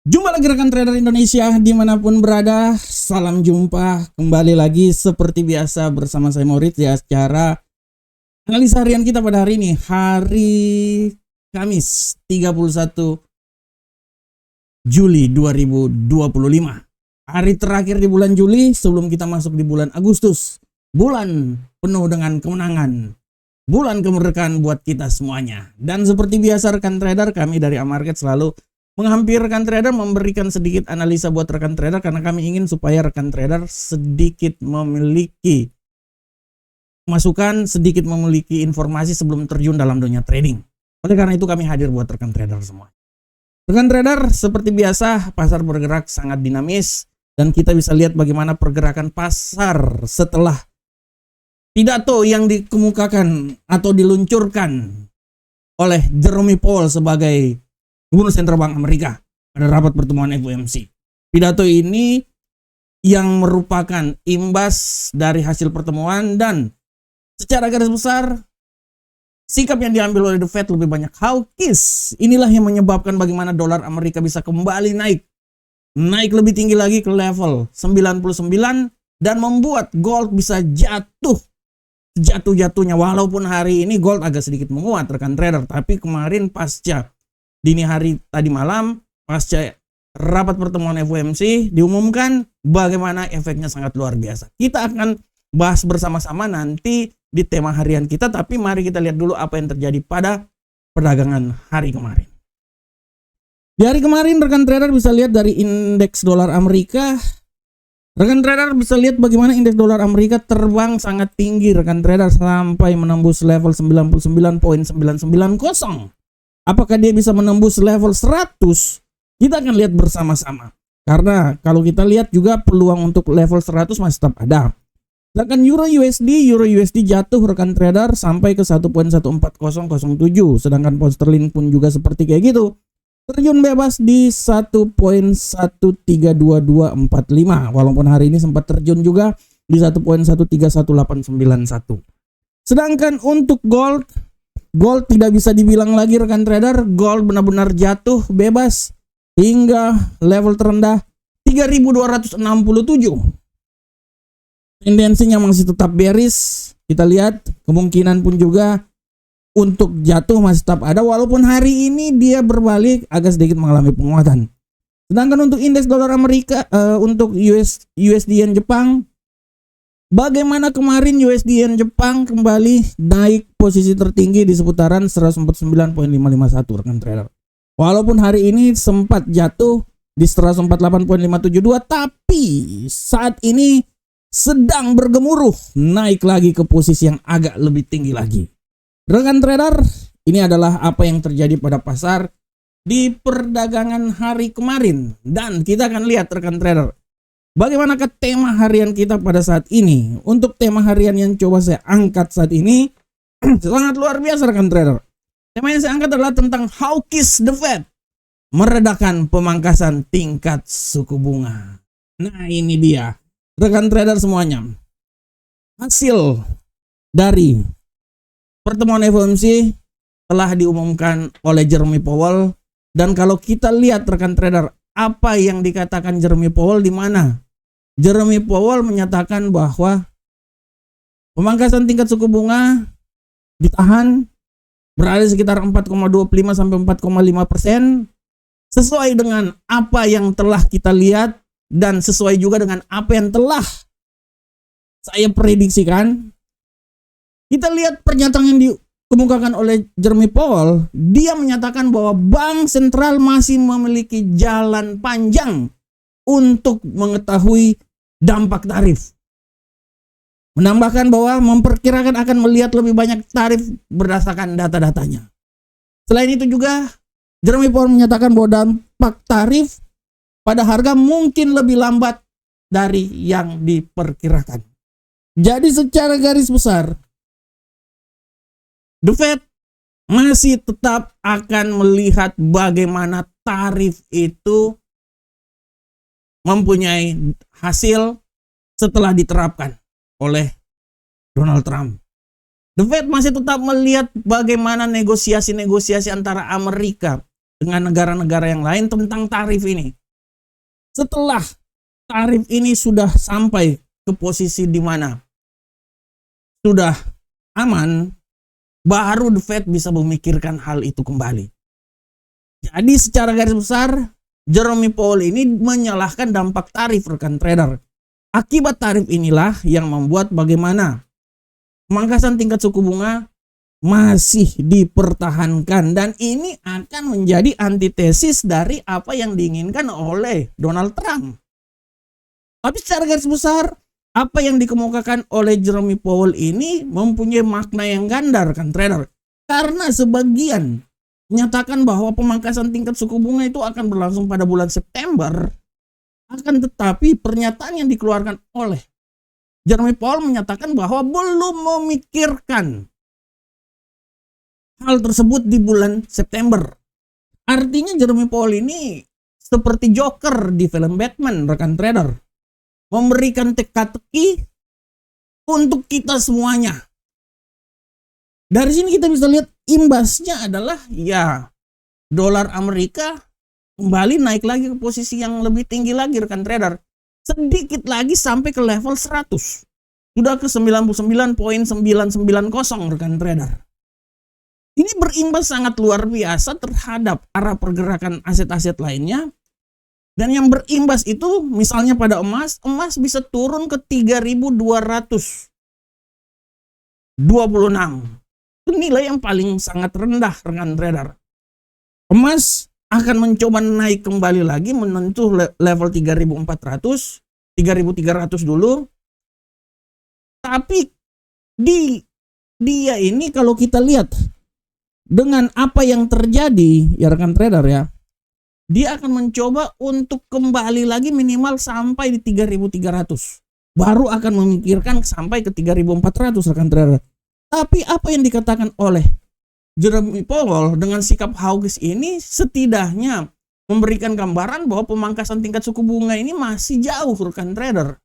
Jumpa lagi rekan trader Indonesia dimanapun berada. Salam jumpa kembali lagi seperti biasa bersama saya Moritz ya, secara analisa harian kita pada hari ini, hari Kamis 31 Juli 2025. Hari terakhir di bulan Juli sebelum kita masuk di bulan Agustus, bulan penuh dengan kemenangan, bulan kemerdekaan buat kita semuanya. Dan seperti biasa rekan trader, kami dari Amarket selalu menghampiri rekan trader, memberikan sedikit analisa buat rekan trader karena kami ingin supaya rekan trader sedikit memiliki masukan, sedikit memiliki informasi sebelum terjun dalam dunia trading. Oleh karena itu kami hadir buat rekan trader semua. Rekan trader, seperti biasa pasar bergerak sangat dinamis dan kita bisa lihat bagaimana pergerakan pasar setelah pidato yang dikemukakan atau diluncurkan oleh Jerome Powell sebagai Gubernur Sentral Bank Amerika pada rapat pertemuan FOMC. Pidato ini yang merupakan imbas dari hasil pertemuan dan secara garis besar sikap yang diambil oleh The Fed lebih banyak hawkish. Inilah yang menyebabkan bagaimana dolar Amerika bisa kembali naik lebih tinggi lagi ke level 99 dan membuat gold bisa jatuh-jatuhnya. Walaupun hari ini gold agak sedikit menguat rekan trader, tapi kemarin pasca dini hari tadi malam, pasca rapat pertemuan FOMC, diumumkan bagaimana efeknya sangat luar biasa. Kita akan bahas bersama-sama nanti di tema harian kita, tapi mari kita lihat dulu apa yang terjadi pada perdagangan hari kemarin. Di hari kemarin, rekan trader bisa lihat dari indeks dolar Amerika. Rekan trader bisa lihat bagaimana indeks dolar Amerika terbang sangat tinggi, rekan trader, sampai menembus level 99.990. Apakah dia bisa menembus level 100? Kita akan lihat bersama-sama. Karena kalau kita lihat juga peluang untuk level 100 masih tetap ada. Sedangkan Euro USD jatuh rekan trader sampai ke 1.14007. Sedangkan pound sterling pun juga seperti kayak gitu. Terjun bebas di 1.132245. Walaupun hari ini sempat terjun juga di 1.131891. Sedangkan untuk gold tidak bisa dibilang lagi rekan trader. Gold benar-benar jatuh bebas hingga level terendah 3267. Tendensinya masih tetap bearish. Kita lihat kemungkinan pun juga untuk jatuh masih tetap ada, walaupun hari ini dia berbalik agak sedikit mengalami penguatan. Sedangkan untuk indeks dolar Amerika, untuk USD Yen Jepang, bagaimana kemarin USD Yen Jepang kembali naik posisi tertinggi di seputaran 149.551 rekan trader. Walaupun hari ini sempat jatuh di 148.572, tapi saat ini sedang bergemuruh naik lagi ke posisi yang agak lebih tinggi lagi. Rekan trader, ini adalah apa yang terjadi pada pasar di perdagangan hari kemarin. Dan kita akan lihat rekan trader, bagaimanakah tema harian kita pada saat ini. Untuk tema harian yang coba saya angkat saat ini sangat luar biasa rekan trader. Tema yang saya angkat adalah tentang hawkish The Fed meredakan pemangkasan tingkat suku bunga. Nah ini dia rekan trader semuanya, hasil dari pertemuan FOMC telah diumumkan oleh Jerome Powell. Dan kalau kita lihat rekan trader, apa yang dikatakan Jerome Powell, di mana Jerome Powell menyatakan bahwa pemangkasan tingkat suku bunga ditahan berada sekitar 4,25 sampai 4,5%, sesuai dengan apa yang telah kita lihat dan sesuai juga dengan apa yang telah saya prediksikan. Kita lihat pernyataan yang dikemukakan oleh Jerome Powell. Dia menyatakan bahwa bank sentral masih memiliki jalan panjang untuk mengetahui dampak tarif. Menambahkan bahwa memperkirakan akan melihat lebih banyak tarif berdasarkan data-datanya. Selain itu juga Jerome Powell menyatakan bahwa dampak tarif pada harga mungkin lebih lambat dari yang diperkirakan. Jadi secara garis besar, The Fed masih tetap akan melihat bagaimana tarif itu mempunyai hasil setelah diterapkan oleh Donald Trump. The Fed masih tetap melihat bagaimana negosiasi-negosiasi antara Amerika dengan negara-negara yang lain tentang tarif ini. Setelah tarif ini sudah sampai ke posisi di mana sudah aman, baru The Fed bisa memikirkan hal itu kembali. Jadi secara garis besar, Jerome Powell ini menyalahkan dampak tarif rekan trader. Akibat tarif inilah yang membuat bagaimana pemangkasan tingkat suku bunga masih dipertahankan, dan ini akan menjadi antitesis dari apa yang diinginkan oleh Donald Trump. Tapi secara garis besar, apa yang dikemukakan oleh Jerome Powell ini mempunyai makna yang ganda kan trader. Karena sebagian menyatakan bahwa pemangkasan tingkat suku bunga itu akan berlangsung pada bulan September. Akan tetapi pernyataan yang dikeluarkan oleh Jerome Powell menyatakan bahwa belum memikirkan hal tersebut di bulan September. Artinya Jerome Powell ini seperti Joker di film Batman rekan trader, memberikan teka-teki untuk kita semuanya. Dari sini kita bisa lihat imbasnya adalah ya dolar Amerika kembali naik lagi ke posisi yang lebih tinggi lagi rekan trader. Sedikit lagi sampai ke level 100. Sudah ke 99.990 rekan trader. Ini berimbas sangat luar biasa terhadap arah pergerakan aset-aset lainnya. Dan yang berimbas itu misalnya pada emas bisa turun ke 3.226. Itu nilai yang paling sangat rendah rekan trader. Emas akan mencoba naik kembali lagi menyentuh level 3.400, 3.300 dulu. Tapi dia ini kalau kita lihat dengan apa yang terjadi ya rekan trader ya, dia akan mencoba untuk kembali lagi minimal sampai di 3.300. Baru akan memikirkan sampai ke 3.400 rekan trader. Tapi apa yang dikatakan oleh Jerome Powell dengan sikap hawkish ini setidaknya memberikan gambaran bahwa pemangkasan tingkat suku bunga ini masih jauh rekan trader.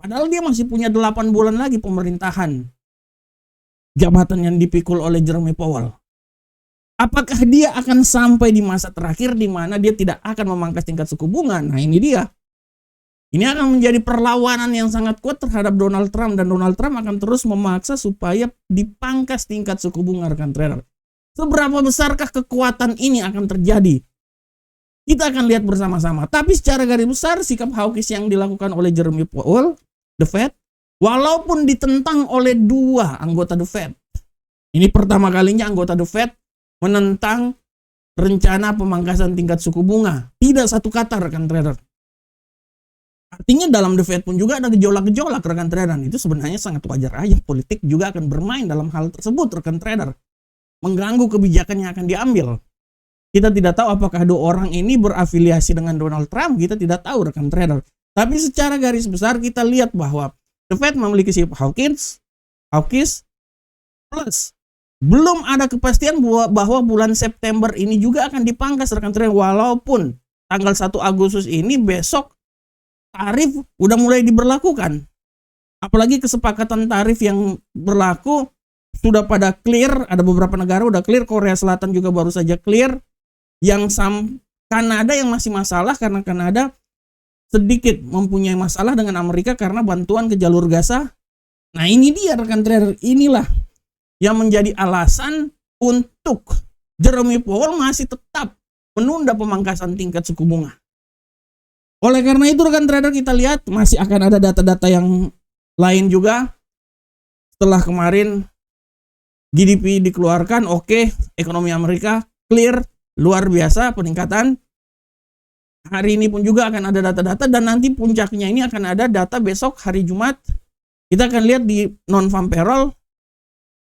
Padahal dia masih punya 8 bulan lagi pemerintahan jabatan yang dipikul oleh Jerome Powell. Apakah dia akan sampai di masa terakhir di mana dia tidak akan memangkas tingkat suku bunga? Nah ini dia. Ini akan menjadi perlawanan yang sangat kuat terhadap Donald Trump, dan Donald Trump akan terus memaksa supaya dipangkas tingkat suku bunga rekan trader. Seberapa besarkah kekuatan ini akan terjadi? Kita akan lihat bersama-sama. Tapi secara garis besar sikap hawkish yang dilakukan oleh Jerome Powell, The Fed, walaupun ditentang oleh 2 anggota The Fed. Ini pertama kalinya anggota The Fed menentang rencana pemangkasan tingkat suku bunga. Tidak satu kata rekan trader. Artinya dalam The Fed pun juga ada gejolak-gejolak rekan trader. Itu sebenarnya sangat wajar aja. Politik juga akan bermain dalam hal tersebut rekan trader. Mengganggu kebijakan yang akan diambil. Kita tidak tahu apakah 2 orang ini berafiliasi dengan Donald Trump. Kita tidak tahu rekan trader. Tapi secara garis besar kita lihat bahwa The Fed memiliki sikap hawkish plus belum ada kepastian bahwa bulan September ini juga akan dipangkas rekan trader, walaupun tanggal 1 Agustus ini besok tarif udah mulai diberlakukan. Apalagi kesepakatan tarif yang berlaku sudah pada clear, ada beberapa negara udah clear, Korea Selatan juga baru saja clear. Yang Kanada yang masih masalah karena Kanada sedikit mempunyai masalah dengan Amerika karena bantuan ke jalur Gaza. Nah ini dia rekan trader, inilah yang menjadi alasan untuk Jerome Powell masih tetap menunda pemangkasan tingkat suku bunga. Oleh karena itu rekan trader kita lihat masih akan ada data-data yang lain juga. Setelah kemarin GDP dikeluarkan, oke, ekonomi Amerika clear, luar biasa peningkatan. Hari ini pun juga akan ada data-data, dan nanti puncaknya ini akan ada data besok hari Jumat. Kita akan lihat di non-farm payroll.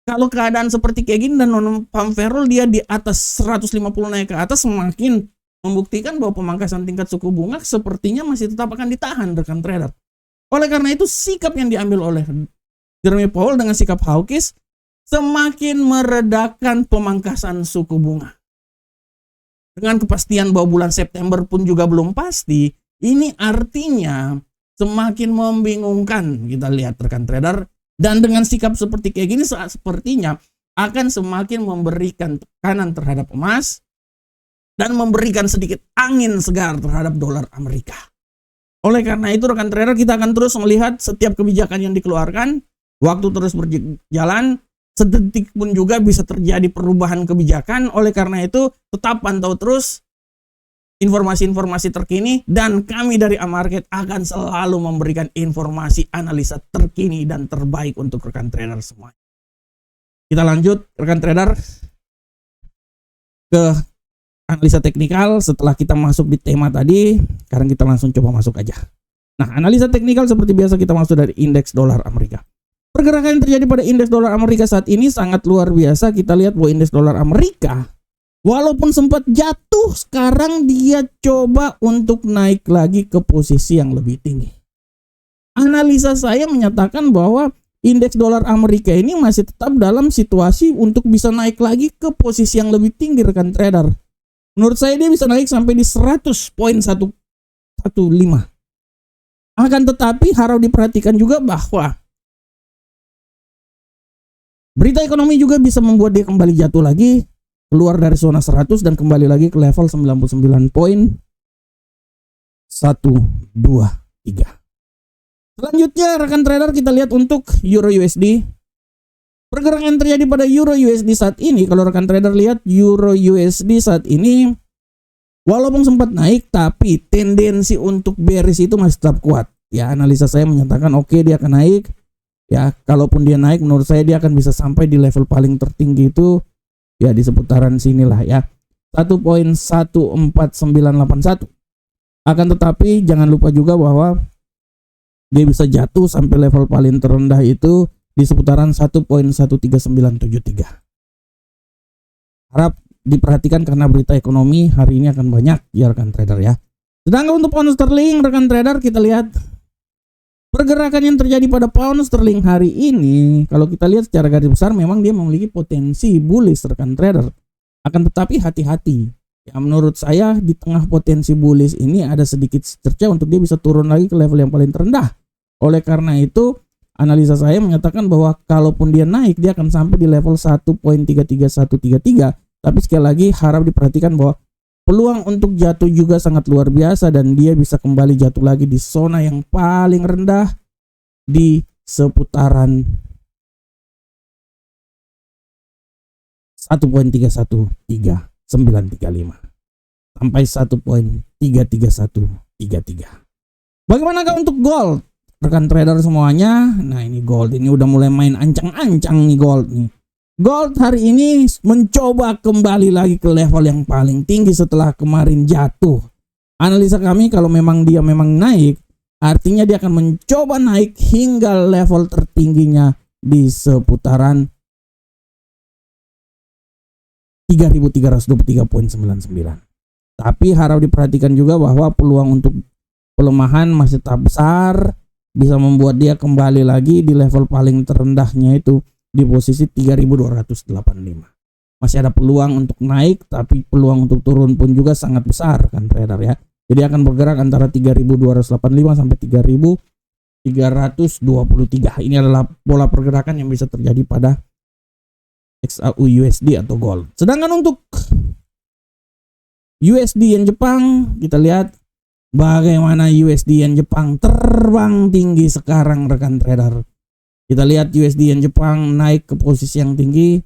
Kalau keadaan seperti kayak gini dan non-farm payroll dia di atas 150 naik ke atas, semakin membuktikan bahwa pemangkasan tingkat suku bunga sepertinya masih tetap akan ditahan rekan trader. Oleh karena itu sikap yang diambil oleh Jerome Powell dengan sikap hawkish semakin meredakan pemangkasan suku bunga. Dengan kepastian bahwa bulan September pun juga belum pasti, ini artinya semakin membingungkan kita lihat rekan trader. Dan dengan sikap seperti kayak gini sepertinya akan semakin memberikan tekanan terhadap emas, dan memberikan sedikit angin segar terhadap dolar Amerika. Oleh karena itu rekan trader, kita akan terus melihat setiap kebijakan yang dikeluarkan, waktu terus berjalan, sedetik pun juga bisa terjadi perubahan kebijakan. Oleh karena itu tetap pantau terus informasi-informasi terkini, dan kami dari Amarket akan selalu memberikan informasi analisa terkini dan terbaik untuk rekan trader semua. Kita lanjut rekan trader ke analisa teknikal. Setelah kita masuk di tema tadi, sekarang kita langsung coba masuk aja. Nah, analisa teknikal seperti biasa kita masuk dari indeks dolar Amerika. Pergerakan yang terjadi pada indeks dolar Amerika saat ini sangat luar biasa. Kita lihat bahwa indeks dolar Amerika walaupun sempat jatuh, sekarang dia coba untuk naik lagi ke posisi yang lebih tinggi. Analisa saya menyatakan bahwa indeks dolar Amerika ini masih tetap dalam situasi untuk bisa naik lagi ke posisi yang lebih tinggi rekan trader. Menurut saya dia bisa naik sampai di 100.115. Akan tetapi harus diperhatikan juga bahwa berita ekonomi juga bisa membuat dia kembali jatuh lagi, keluar dari zona 100 dan kembali lagi ke level 99.123. Selanjutnya rekan trader kita lihat untuk Euro USD. Pergerakan yang terjadi pada Euro USD saat ini, kalau rekan trader lihat Euro USD saat ini walaupun sempat naik, tapi tendensi untuk bearish itu masih tetap kuat. Ya, analisa saya menyatakan oke, dia akan naik. Ya, kalaupun dia naik menurut saya dia akan bisa sampai di level paling tertinggi itu ya di seputaran sinilah ya, 1.14981. Akan tetapi jangan lupa juga bahwa dia bisa jatuh sampai level paling terendah itu di seputaran 1.13973. Harap diperhatikan karena berita ekonomi hari ini akan banyak ya rekan trader ya. Sedangkan untuk pound sterling rekan trader kita lihat pergerakan yang terjadi pada pound sterling hari ini, kalau kita lihat secara garis besar memang dia memiliki potensi bullish rekan trader. Akan tetapi hati-hati. Ya, menurut saya di tengah potensi bullish ini ada sedikit cerca untuk dia bisa turun lagi ke level yang paling terendah. Oleh karena itu, analisa saya menyatakan bahwa kalaupun dia naik, dia akan sampai di level 1.13133. Tapi sekali lagi harap diperhatikan bahwa peluang untuk jatuh juga sangat luar biasa dan dia bisa kembali jatuh lagi di zona yang paling rendah di seputaran 1.331935 sampai 1.33133. Bagaimanakah untuk gold? Rekan trader semuanya, nah ini gold ini udah mulai main ancang-ancang nih gold nih. Gold hari ini mencoba kembali lagi ke level yang paling tinggi setelah kemarin jatuh. Analisa kami kalau memang dia memang naik, artinya dia akan mencoba naik hingga level tertingginya di seputaran 3.323.99. Tapi harap diperhatikan juga bahwa peluang untuk pelemahan masih tetap besar, bisa membuat dia kembali lagi di level paling terendahnya itu di posisi 3.285. Masih ada peluang untuk naik, tapi peluang untuk turun pun juga sangat besar kan trader ya. Jadi akan bergerak antara 3.285 sampai 3.323. Ini adalah pola pergerakan yang bisa terjadi pada XAU USD atau gold. Sedangkan untuk USD yen Jepang, kita lihat bagaimana USD yen Jepang terbang tinggi sekarang rekan trader. Kita lihat USD yen Jepang naik ke posisi yang tinggi.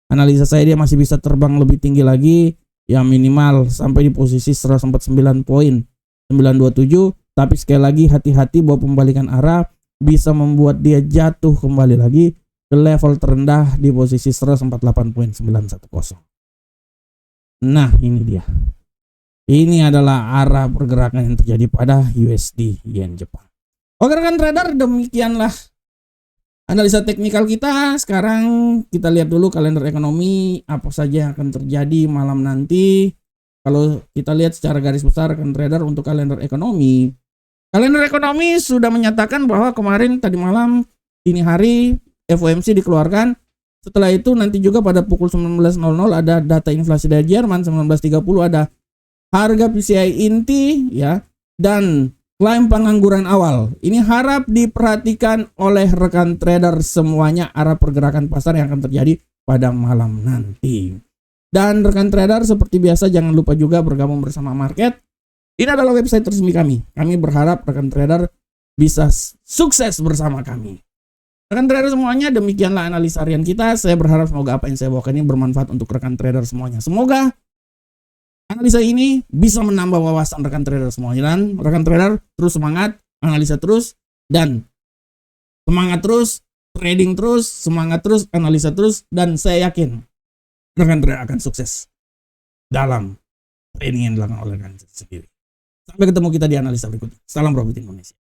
Analisa saya dia masih bisa terbang lebih tinggi lagi, ya minimal sampai di posisi 149.927. Tapi sekali lagi hati-hati bahwa pembalikan arah bisa membuat dia jatuh kembali lagi ke level terendah di posisi 148.910. Nah ini dia. Ini adalah arah pergerakan yang terjadi pada USD yen Jepang. Oke rekan trader, demikianlah analisa teknikal kita. Sekarang kita lihat dulu kalender ekonomi, apa saja yang akan terjadi malam nanti. Kalau kita lihat secara garis besar rekan trader untuk kalender ekonomi. Kalender ekonomi sudah menyatakan bahwa kemarin tadi malam dini hari FOMC dikeluarkan. Setelah itu nanti juga pada pukul 19.00 ada data inflasi dari Jerman, 19.30 ada harga PCI inti ya dan klaim pengangguran awal. Ini harap diperhatikan oleh rekan trader semuanya arah pergerakan pasar yang akan terjadi pada malam nanti. Dan rekan trader, seperti biasa jangan lupa juga bergabung bersama market. Ini adalah website resmi kami. Kami berharap rekan trader bisa sukses bersama kami. Rekan trader semuanya, demikianlah analisa harian kita. Saya berharap semoga apa yang saya bawakan ini bermanfaat untuk rekan trader semuanya. Semoga analisa ini bisa menambah wawasan rekan trader semuanya. Dan rekan trader terus semangat, analisa terus, dan semangat terus, trading terus, semangat terus, analisa terus, dan saya yakin rekan trader akan sukses dalam trading yang dilakukan oleh rekan sendiri. Sampai ketemu kita di analisa berikutnya. Salam profit Indonesia.